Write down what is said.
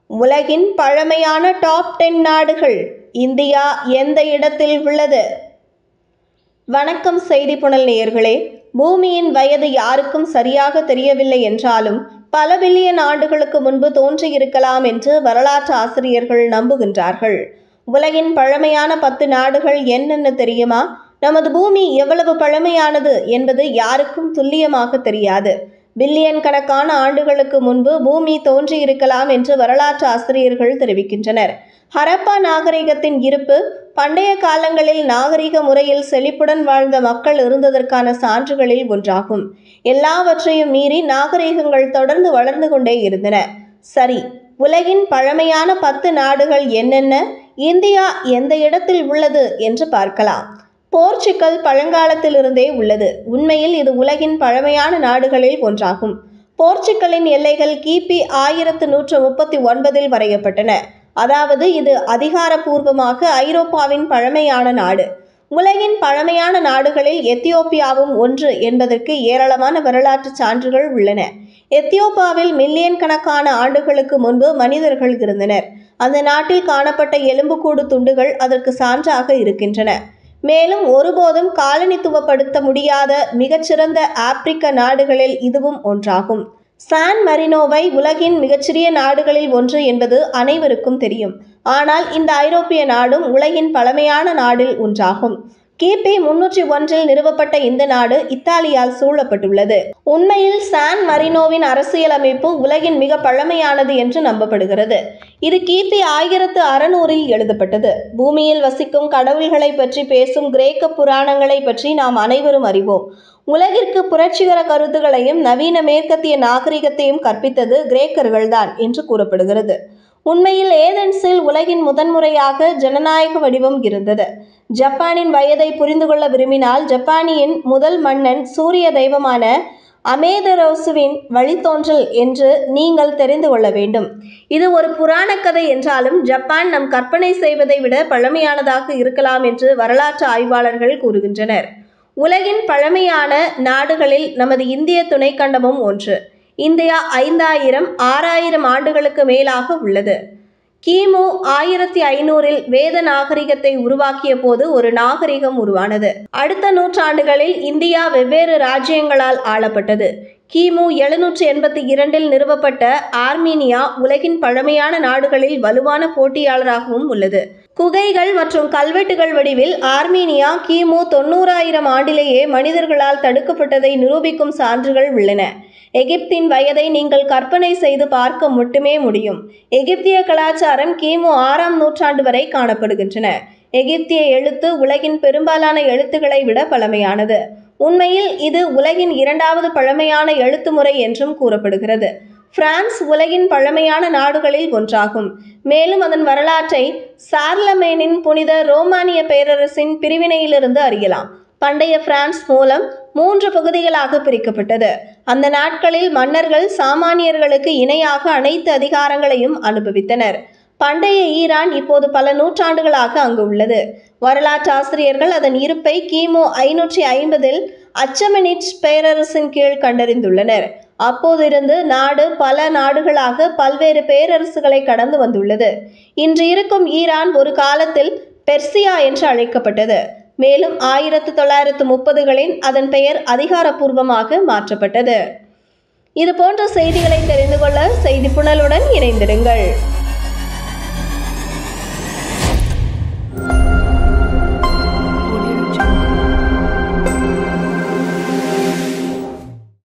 உலகின் பழமையான டாப் 10 நாடுகள் இந்தியா எந்த இடத்தில் உள்ளது? வணக்கம் செய்தி புனல் நேயர்களே. பூமியின் வயது யாருக்கும் சரியாக தெரியவில்லை என்றாலும் பல பில்லியன் ஆண்டுகளுக்கு முன்பு தோன்றியிருக்கலாம் என்று வரலாற்று ஆசிரியர்கள் நம்புகின்றார்கள். உலகின் பழமையான 10 நாடுகள் என்னென்ன தெரியுமா? நமது பூமி எவ்வளவு பழமையானது என்பது யாருக்கும் துல்லியமாக தெரியாது. பில்லியன் கணக்கான ஆண்டுகளுக்கு முன்பு பூமி தோன்றியிருக்கலாம் என்று வரலாற்று ஆசிரியர்கள் தெரிவிக்கின்றனர். ஹரப்பா நாகரிகத்தின் இருப்பு பண்டைய காலங்களில் நாகரிக முறையில் செழிப்புடன் வாழ்ந்த மக்கள் இருந்ததற்கான சான்றுகளில் ஒன்றாகும். எல்லாவற்றையும் மீறி நாகரிகங்கள் தொடர்ந்து வளர்ந்து கொண்டே இருந்தன. சரி, உலகின் பழமையான 10 நாடுகள் என்னென்ன? இந்தியா எந்த இடத்தில் உள்ளது என்று பார்க்கலாம். போர்ச்சுகல் பழங்காலத்திலிருந்தே உள்ளது. உண்மையில் இது உலகின் பழமையான நாடுகளில் ஒன்றாகும். போர்ச்சுகலின் எல்லைகள் கிபி 1139 வரையப்பட்டன. அதாவது இது அதிகாரப்பூர்வமாக ஐரோப்பாவின் பழமையான நாடு. உலகின் பழமையான நாடுகளில் எத்தியோப்பியாவும் ஒன்று என்பதற்கு ஏராளமான வரலாற்று சான்றுகள் உள்ளன. எத்தியோப்பியாவில் மில்லியன் கணக்கான ஆண்டுகளுக்கு முன்பு மனிதர்கள் இருந்தனர். அந்த நாட்டில் காணப்பட்ட எலும்புக்கூடு துண்டுகள் அதற்கு சான்றாக இருக்கின்றன. மேலும் ஒருபோதும் காலனித்துவப்படுத்த முடியாத மிகச்சிறந்த ஆப்பிரிக்க நாடுகளில் இதுவும் ஒன்றாகும். சான் மரினோவை உலகின் மிகச்சிறிய நாடுகளில் ஒன்று என்பது அனைவருக்கும் தெரியும். ஆனால் இந்த ஐரோப்பிய நாடும் உலகின் பழமையான நாடில் ஒன்றாகும். கிபி 301 நிறுவப்பட்ட இந்த நாடு இத்தாலியால் சூழப்பட்டுள்ளது. உண்மையில் சான் மரினோவின் அரசியலமைப்பு உலகின் மிக பழமையானது என்று நம்பப்படுகிறது. இது கிபி 1600 எழுதப்பட்டது. பூமியில் வசிக்கும் கடவுள்களை பற்றி பேசும் கிரேக்க புராணங்களை பற்றி நாம் அனைவரும் அறிவோம். உலகிற்கு புரட்சிகர கருத்துகளையும் நவீன மேற்கத்திய நாகரிகத்தையும் கற்பித்தது கிரேக்கர்கள்தான் என்று கூறப்படுகிறது. உண்மையில் ஏதென்ஸில் உலகின் முதன்முறையாக ஜனநாயக வடிவம் இருந்தது. ஜப்பானின் வயதை புரிந்து கொள்ள விரும்பினால் ஜப்பானியின் முதல் மன்னன் சூரிய தெய்வமான அமேதரோசுவின் வழித்தோன்றல் என்று நீங்கள் தெரிந்து கொள்ள வேண்டும். இது ஒரு புராண கதை என்றாலும் ஜப்பான் நம் கற்பனை செய்வதை விட பழமையானதாக இருக்கலாம் என்று வரலாற்று ஆய்வாளர்கள் கூறுகின்றனர். உலகின் பழமையான நாடுகளில் நமது இந்திய துணைக்கண்டமும் ஒன்று. இந்தியா 5000 6000 ஆண்டுகளுக்கு மேலாக உள்ளது. கிமு 1500 வேத நாகரிகத்தை உருவாக்கிய போது ஒரு நாகரிகம் உருவானது. அடுத்த நூற்றாண்டுகளில் இந்தியா வெவ்வேறு ராஜ்யங்களால் ஆளப்பட்டது. கிமு 782 நிறுவப்பட்ட ஆர்மீனியா உலகின் பழமையான நாடுகளில் வலுவான போட்டியாளராகவும் உள்ளது. குகைகள் மற்றும் கல்வெட்டுகள் வடிவில் ஆர்மீனியா கிமு 90000 ஆண்டிலேயே மனிதர்களால் தடுக்கப்பட்டதை நிரூபிக்கும் சான்றுகள் உள்ளன. எகிப்தின் வயதை நீங்கள் கற்பனை செய்து பார்க்க மட்டுமே முடியும். எகிப்திய கலாச்சாரம் கிமு 6ஆம் நூற்றாண்டு வரை காணப்படுகின்றன. எகிப்திய எழுத்து உலகின் பெரும்பாலான எழுத்துக்களை விட பழமையானது. உண்மையில் இது உலகின் 2வது பழமையான எழுத்து முறை என்றும் கூறப்படுகிறது. பிரான்ஸ் உலகின் பழமையான நாடுகளில் ஒன்றாகும். மேலும் அதன் வரலாற்றை சார்லமேனின் புனித ரோமானிய பேரரசின் பிரிவினையிலிருந்து அறியலாம். பண்டைய பிரான்ஸ் மூலம் 3 பகுதிகளாக பிரிக்கப்பட்டது. அந்த நாட்களில் மன்னர்கள் சாமானியர்களுக்கு இணையாக அனைத்து அதிகாரங்களையும் அனுபவித்தனர். பண்டைய ஈரான் இப்போது பல நூற்றாண்டுகளாக அங்கு உள்ளது. வரலாற்று ஆசிரியர்கள் அதன் இருப்பை கிமு 550 அச்சமெனிட் பேரரசின் கீழ் கண்டறிந்துள்ளனர். அப்போதிருந்து நாடு பல நாடுகளாக பல்வேறு பேரரசுகளை கடந்து வந்துள்ளது. இன்று இருக்கும் ஈரான் ஒரு காலத்தில் பெர்சியா என்று அழைக்கப்பட்டது. மேலும் 1930களில் அதன் பெயர் அதிகாரப்பூர்வமாக மாற்றப்பட்டது. இது போன்ற செய்திகளை தெரிந்து கொள்ள செய்தி புனலுடன் இணைந்திருங்கள்.